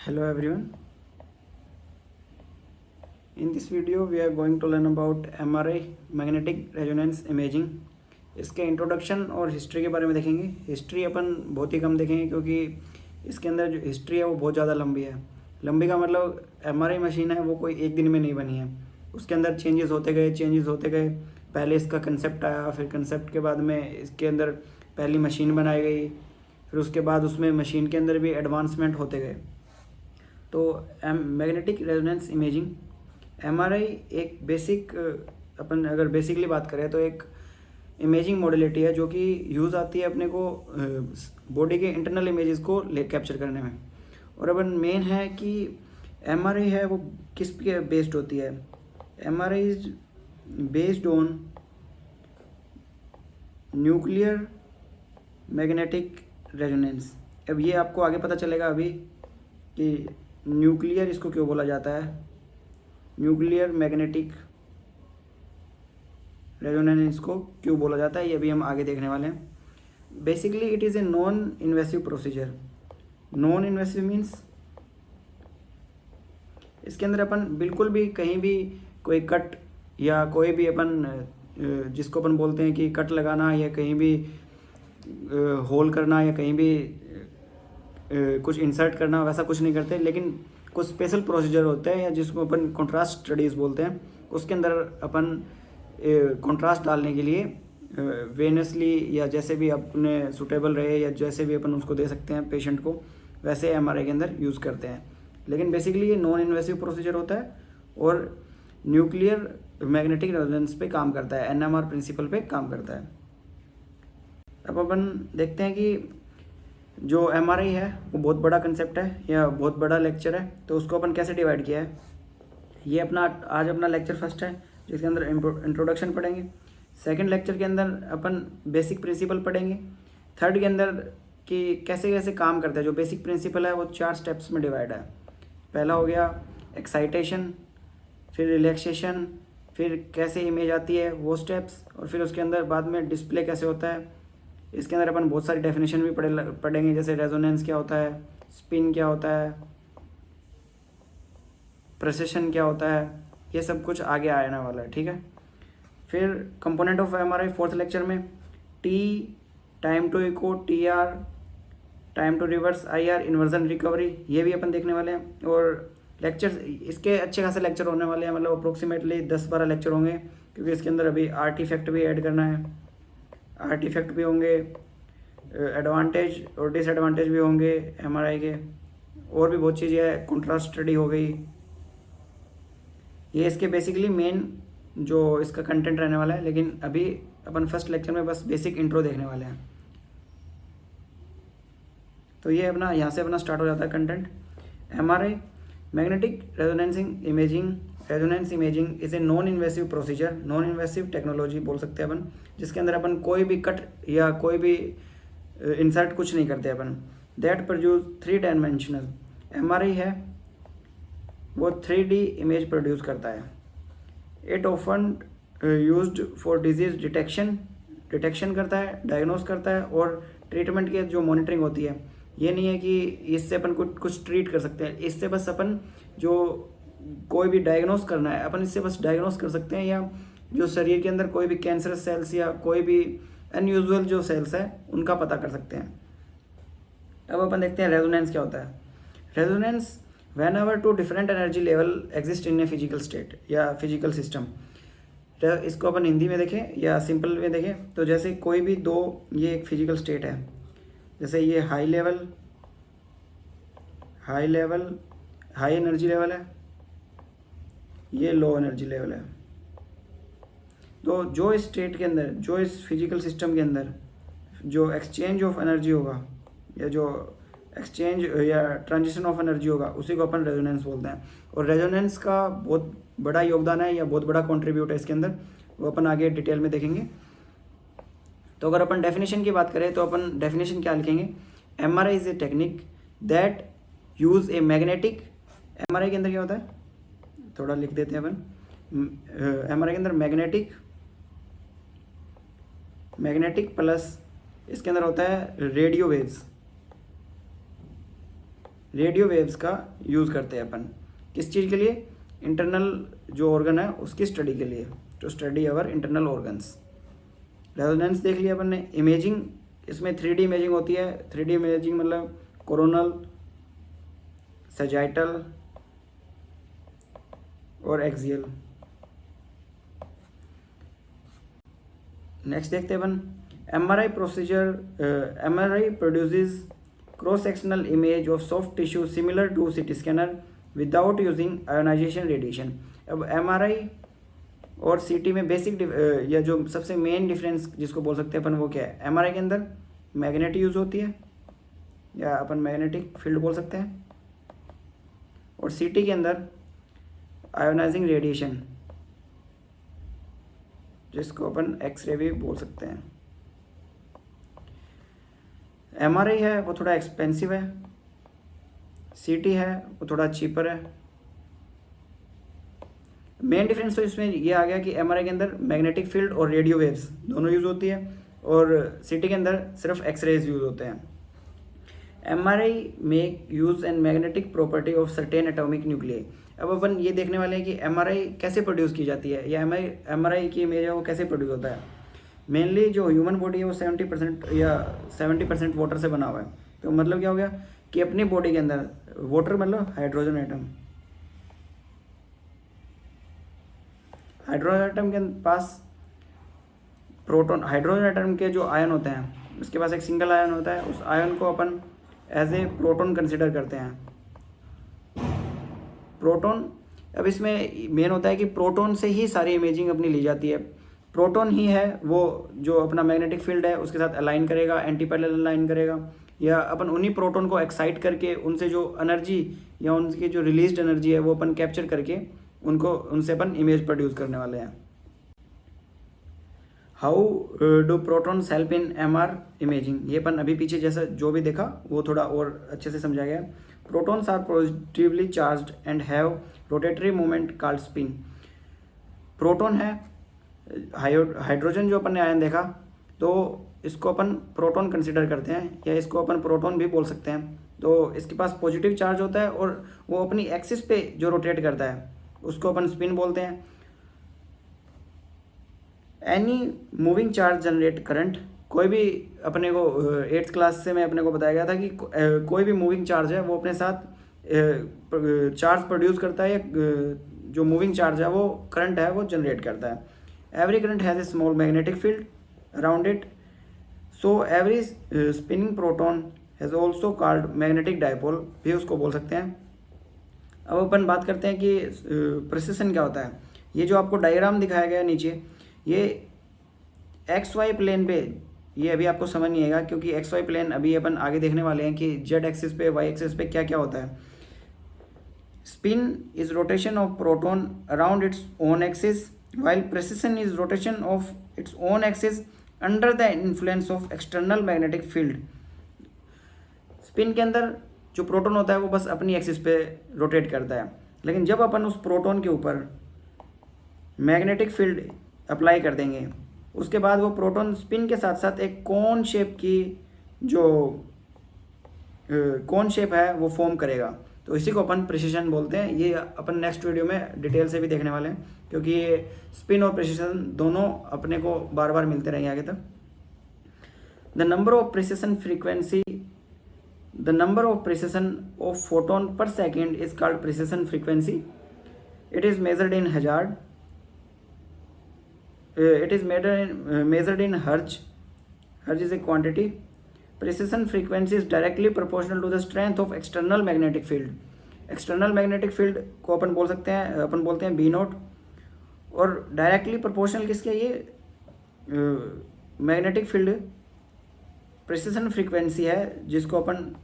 Hello everyone. In this video we are going to learn about MRI magnetic resonance imaging. इसके introduction और history के बारे में देखेंगे। हिस्ट्री अपन बहुत ही कम देखेंगे क्योंकि इसके अंदर जो हिस्ट्री है वो बहुत ज़्यादा लंबी है। लंबी का मतलब MRI मशीन है वो कोई एक दिन में नहीं बनी है, उसके अंदर चेंजेस होते गए। पहले इसका कंसेप्ट आया, फिर कंसेप्ट के बाद में इसके अंदर पहली मशीन बनाई गई, फिर उसके बाद उसमें मशीन के अंदर भी एडवांसमेंट होते गए। तो मैग्नेटिक रेजोनेंस इमेजिंग MRI एक बेसिक, अपन अगर बेसिकली बात करें तो एक इमेजिंग मॉडलिटी है जो कि यूज़ आती है अपने को बॉडी के इंटरनल इमेजेस को कैप्चर करने में। और अपन मेन है कि MRI है वो किस पे बेस्ड होती है। MRI is based on nuclear magnetic resonance. अब ये आपको आगे पता चलेगा अभी कि न्यूक्लियर इसको क्यों बोला जाता है, न्यूक्लियर मैग्नेटिक रेजोनेंस को क्यों बोला जाता है, ये भी हम आगे देखने वाले हैं। Basically it is a non invasive procedure. Non invasive means इसके अंदर अपन बिल्कुल भी कहीं भी कोई कट या कोई भी अपन जिसको अपन बोलते हैं कि कट लगाना या कहीं भी होल करना या कहीं भी कुछ इंसर्ट करना, वैसा कुछ नहीं करते। लेकिन कुछ स्पेशल प्रोसीजर होते हैं या जिसको अपन कंट्रास्ट स्टडीज़ बोलते हैं, उसके अंदर अपन कंट्रास्ट डालने के लिए वेनसली या जैसे भी अपने सूटेबल रहे या जैसे भी अपन उसको दे सकते हैं पेशेंट को, वैसे MRI के अंदर यूज़ करते हैं। लेकिन बेसिकली ये नॉन इन्वेसिव प्रोसीजर होता है और न्यूक्लियर मैग्नेटिक रेजोनेंस पे काम करता है, NMR प्रिंसिपल पे काम करता है। अब अपन देखते हैं कि जो MRI है वो बहुत बड़ा कंसेप्ट है या बहुत बड़ा लेक्चर है, तो उसको अपन कैसे डिवाइड किया है। ये आज अपना लेक्चर फर्स्ट है जिसके अंदर इंट्रोडक्शन पढ़ेंगे। सेकंड लेक्चर के अंदर अपन बेसिक प्रिंसिपल पढ़ेंगे। थर्ड के अंदर कि कैसे कैसे काम करता है। जो बेसिक प्रिंसिपल है वो 4 स्टेप्स में डिवाइड है। पहला हो गया एक्साइटेशन, फिर रिलैक्सेशन, फिर कैसे इमेज आती है वो स्टेप्स, और फिर उसके अंदर बाद में डिस्प्ले कैसे होता है। इसके अंदर अपन बहुत सारी डेफिनेशन भी पढ़ेंगे, जैसे रेजोनेंस क्या होता है, स्पिन क्या होता है, प्रेसिशन क्या होता है, ये सब कुछ आगे आने वाला है, ठीक है। फिर component of MRI fourth lecture में T, time to echo, TR, time to reverse, IR, inversion recovery, ये भी अपन देखने वाले हैं। और लेक्चर इसके अच्छे खासे लेक्चर होने वाले हैं, मतलब अप्रोक्सीमेटली 10-12 लेक्चर होंगे, क्योंकि इसके अंदर अभी आर्टिफैक्ट भी ऐड करना है। आर्टिफैक्ट भी होंगे, एडवांटेज और डिसएडवांटेज भी होंगे MRI के, और भी बहुत चीज़ें हैं, कॉन्ट्रास्ट स्टडी हो गई। ये इसके बेसिकली मेन जो इसका कंटेंट रहने वाला है। लेकिन अभी अपन फर्स्ट लेक्चर में बस बेसिक इंट्रो देखने वाले हैं। तो ये अपना यहाँ से अपना स्टार्ट हो जाता है content. MRI magnetic resonancing imaging, resonance imaging is a non invasive procedure, non invasive technology बोल सकते हैं अपन, जिसके अंदर अपन कोई भी कट या कोई भी इंसर्ट कुछ नहीं करते अपन। दैट प्रोड्यूस 3 डायमेंशनल MRI है वो 3D इमेज प्रोड्यूस करता है। It often used for disease detection करता है, डायग्नोस करता है, और ट्रीटमेंट की जो मॉनिटरिंग होती है। ये नहीं है कि इससे अपन कुछ ट्रीट कर सकते हैं, इससे बस अपन जो कोई भी डायग्नोस करना है अपन इससे बस डायग्नोस कर सकते हैं, या जो शरीर के अंदर कोई भी कैंसरस सेल्स या कोई भी अनयूजुअल जो सेल्स है उनका पता कर सकते हैं। अब अपन देखते हैं रेजोनेंस क्या होता है। Resonance whenever two different energy level exist in a physical state या फिजिकल सिस्टम। इसको अपन हिंदी में देखें या सिंपल में देखें तो जैसे कोई भी दो, ये एक फिजिकल स्टेट है, जैसे ये हाई एनर्जी लेवल है, ये लो एनर्जी लेवल है। तो जो इस स्टेट के अंदर, जो इस फिजिकल सिस्टम के अंदर जो एक्सचेंज ऑफ एनर्जी होगा या जो एक्सचेंज या ट्रांजिशन ऑफ एनर्जी होगा, उसी को अपन रेजोनेंस बोलते हैं। और रेजोनेंस का बहुत बड़ा योगदान है या बहुत बड़ा कंट्रीब्यूट है इसके अंदर, वो अपन आगे डिटेल में देखेंगे। तो अगर अपन डेफिनेशन की बात करें तो अपन डेफिनेशन क्या लिखेंगे, MRI is a technique that use a magnetic. MRI के अंदर क्या होता है, थोड़ा लिख देते हैं अपन। MRI के अंदर मैग्नेटिक प्लस इसके अंदर होता है रेडियो वेव्स। रेडियो वेव्स का यूज़ करते हैं अपन। किस चीज़ के लिए? इंटरनल जो ऑर्गन है उसकी स्टडी के लिए, to study our internal organs. Resonance देख लिया अपन ने। इमेजिंग, इसमें 3D इमेजिंग होती है। 3D इमेजिंग मतलब कोरोनल, सैजिटल और एक्सियल। नेक्स्ट देखते हैं अपन MRI procedure. MRI produces cross sectional image of soft tissue similar to CT scanner without using ionization radiation. अब MRI और CT में बेसिक या जो सबसे मेन डिफरेंस जिसको बोल सकते हैं अपन वो क्या है? MRI के अंदर मैग्नेट यूज़ होती है या अपन मैग्नेटिक फील्ड बोल सकते हैं, और CT के अंदर आयोनाइजिंग रेडिएशन जिसको अपन एक्सरे भी बोल सकते हैं। MRI है वो थोड़ा एक्सपेंसिव है, CT है वो थोड़ा चीपर है। मेन डिफरेंस तो इसमें ये आ गया कि MRI के अंदर मैग्नेटिक फील्ड और रेडियो वेव्स दोनों यूज़ होती है, और CT के अंदर सिर्फ एक्सरेज यूज़ होते हैं। MRI make use and magnetic property of certain atomic nuclei. अब अपन ये देखने वाले हैं कि MRI कैसे प्रोड्यूस की जाती है, या MRI की इमेज है वो कैसे प्रोड्यूस होता है। मेनली जो ह्यूमन बॉडी है वो 70% या 70% वाटर से बना हुआ है। तो मतलब क्या हो गया कि अपनी बॉडी के अंदर वाटर मतलब हाइड्रोजन एटम, हाइड्रोजन एटम के पास प्रोटॉन, हाइड्रोजन एटम के जो आयन होते हैं उसके पास एक सिंगल आयन होता है, उस आयन को अपन एज ए प्रोटॉन कंसिडर करते हैं। प्रोटॉन, अब इसमें मेन होता है कि प्रोटॉन से ही सारी इमेजिंग अपनी ली जाती है। प्रोटॉन ही है वो जो अपना मैग्नेटिक फील्ड है उसके साथ अलाइन करेगा, एंटी पैरेलल अलाइन करेगा, या अपन उन्हीं प्रोटॉन को एक्साइट करके उनसे जो एनर्जी या उनकी जो रिलीज्ड एनर्जी है वो अपन कैप्चर करके उनको, उनसे अपन इमेज प्रोड्यूस करने वाले हैं। How do protons help in MR imaging, ये अपन अभी पीछे जैसा जो भी देखा वो थोड़ा और अच्छे से समझा गया। Protons are positively charged and have rotatory movement called spin. Proton है, हाइड्रोजन जो अपन ने आयन देखा तो इसको अपन प्रोटॉन कंसिडर करते हैं, या इसको अपन प्रोटॉन भी बोल सकते हैं। तो इसके पास पॉजिटिव चार्ज होता है और वो अपनी एक्सिस पे जो रोटेट करता है उसको अपन स्पिन बोलते हैं। Any moving charge generate current, कोई भी अपने को 8th क्लास से में अपने को बताया गया था कि कोई भी मूविंग चार्ज है वो अपने साथ चार्ज प्रोड्यूस करता है, या जो मूविंग चार्ज है वो करंट है वो जनरेट करता है। Every current has a small magnetic field around it, so every spinning proton has also called magnetic dipole भी उसको बोल सकते हैं। अब अपन बात करते हैं कि प्रेसिशन क्या होता है। ये जो आपको डायग्राम दिखाया गया नीचे, ये XY प्लेन पे, ये अभी आपको समझ नहीं आएगा क्योंकि XY प्लेन अभी अपन आगे देखने वाले हैं कि Z एक्सिस पे Y एक्सिस पे क्या क्या होता है। Spin is rotation of proton around its own axis, while precision is rotation of its own axis under the influence of external magnetic field। Spin के अंदर जो प्रोटॉन होता है वो बस अपनी एक्सिस पे रोटेट करता है, लेकिन जब अपन उस प्रोटॉन के ऊपर मैग्नेटिक फील्ड अप्लाई कर देंगे उसके बाद वो प्रोटॉन स्पिन के साथ साथ एक कोन शेप की जो कोन शेप है वो फॉर्म करेगा। तो इसी को अपन प्रिसिशन बोलते हैं। ये अपन नेक्स्ट वीडियो में डिटेल से भी देखने वाले हैं क्योंकि ये स्पिन और प्रिसिशन दोनों अपने को बार बार मिलते रहेंगे आगे तक। The number of precision frequency, the number of precision of photon per second is called precision frequency. It is measured in हजार्ड, it is measured in hertz. Hertz is a quantity. Precision frequency is directly proportional to the strength of external magnetic field. External magnetic field को अपन बोल सकते हैं, अपन बोलते हैं B0, और directly proportional किसके, ये मैग्नेटिक फील्ड प्रिसिशन फ्रीक्वेंसी है जिसको अपन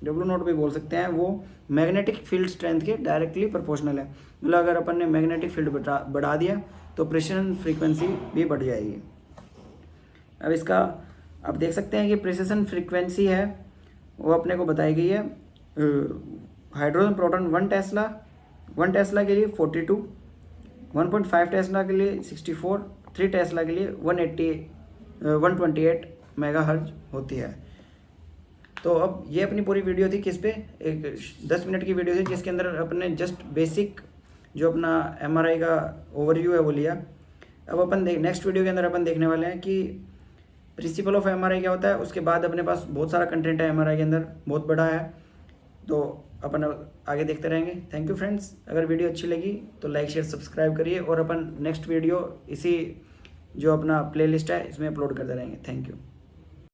W0 भी बोल सकते हैं, वो मैग्नेटिक फील्ड स्ट्रेंथ के डायरेक्टली प्रोपोर्शनल है। मतलब अगर अपन ने मैग्नेटिक फील्ड बढ़ा दिया तो प्रिसिशन फ्रीक्वेंसी भी बढ़ जाएगी। अब इसका आप देख सकते हैं कि प्रिसिशन फ्रीक्वेंसी है वो अपने को बताई गई है। हाइड्रोजन प्रोटॉन 1 टेस्ला के लिए 42, 1.5 टेस्ला के लिए 64, 3 टेस्ला के लिए 128 मेगाहर्ट्ज होती है। तो अब ये अपनी पूरी वीडियो थी किस पे, एक 10 मिनट की वीडियो थी जिसके अंदर अपने जस्ट बेसिक जो अपना MRI का ओवरव्यू है वो लिया। अब अपन नेक्स्ट वीडियो के अंदर अपन देखने वाले हैं कि प्रिंसिपल ऑफ MRI क्या होता है। उसके बाद अपने पास बहुत सारा कंटेंट है MRI के अंदर, बहुत बड़ा है, तो अपन आगे देखते रहेंगे। थैंक यू फ्रेंड्स, अगर वीडियो अच्छी लगी तो लाइक शेयर सब्सक्राइब करिए और अपन नेक्स्ट वीडियो इसी जो अपना प्लेलिस्ट है इसमें अपलोड करते रहेंगे। Thank you.